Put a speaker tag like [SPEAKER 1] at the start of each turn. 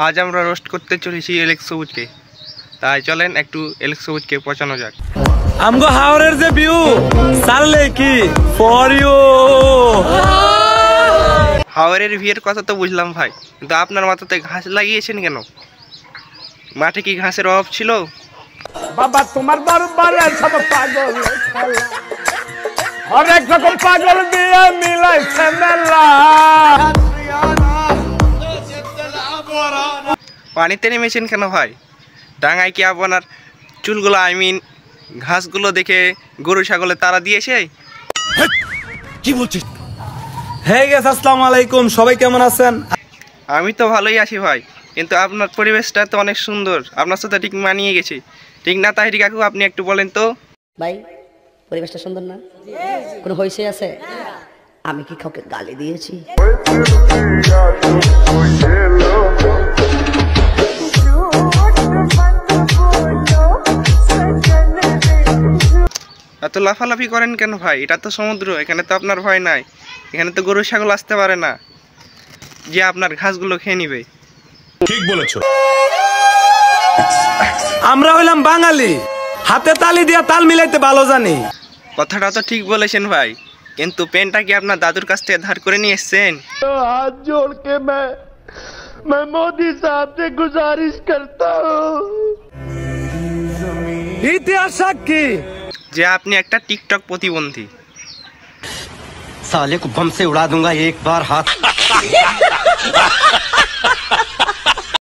[SPEAKER 1] আজ আমরা রোস্ট করতে চলেছি এলেক্স সবুজকে। তাই চলেন একটু এলেক্স সবুজকে পচানো যাক।
[SPEAKER 2] আমগো হাওরের যে ভিউ সারলে কি ফর ইউ।
[SPEAKER 1] হাওরের ভিউয়ের কথা তো বুঝলাম ভাই, কিন্তু আপনার মাথাতে ঘাস লাগিয়েছেন কেন? মাঠে কি ঘাসের অভাব ছিল?
[SPEAKER 2] বাবা তোমার দরবারে সব পাগল হরেক রকম পাগল দিয়ে মিলাইছে মেলা।
[SPEAKER 1] পানিতে নেমেছেন কেন ভাই? ডাঙায় কি আপনার চুলগুলো ঘাসগুলো দেখে গরু ছাগলে তারা দিয়েছে?
[SPEAKER 2] কি বলছিস? হে গেস, আসসালামু আলাইকুম, সবাই কেমন আছেন?
[SPEAKER 1] আমি তো ভালোই আছি ভাই, কিন্তু আপনার পরিবেশটা তো অনেক সুন্দর, আপনার সাথে ঠিক মানিয়ে গেছে, ঠিক না তাহিরি কাকু? আপনি একটু বলেন তো।
[SPEAKER 3] ভাই পরিবেশটা সুন্দর না? কোনো হইছে আছে? আমি কি কাউকে গালি দিয়েছি?
[SPEAKER 1] এত লাফালাফি করেন কেন ভাই? এটা তো সমুদ্র, এখানে তো আপনার ভয় নাই। এখানে তো গরু ছাগল আসতে পারে না যে আপনার ঘাসগুলো খেয়ে নিবে।
[SPEAKER 4] ঠিক বলেছো।
[SPEAKER 2] আমরা হইলাম বাঙালি, হাতে তালি দিয়া তাল মিলাইতে ভালো জানি।
[SPEAKER 1] কথাটা তো ঠিক বলেছেন ভাই, কিন্তু পেনটা কি আপনার দাদুর কাছ থেকে ধার করে নিয়ে এসছেন?
[SPEAKER 2] हाथ जोड़ के मैं मोदी साहब से गुजारिश करता हूँ। इतिहास साक्षी
[SPEAKER 1] যে আপনি একটা টিকটক প্রতিবন্ধী।
[SPEAKER 5] साले को बम से उड़ा दूंगा एक बार हाथ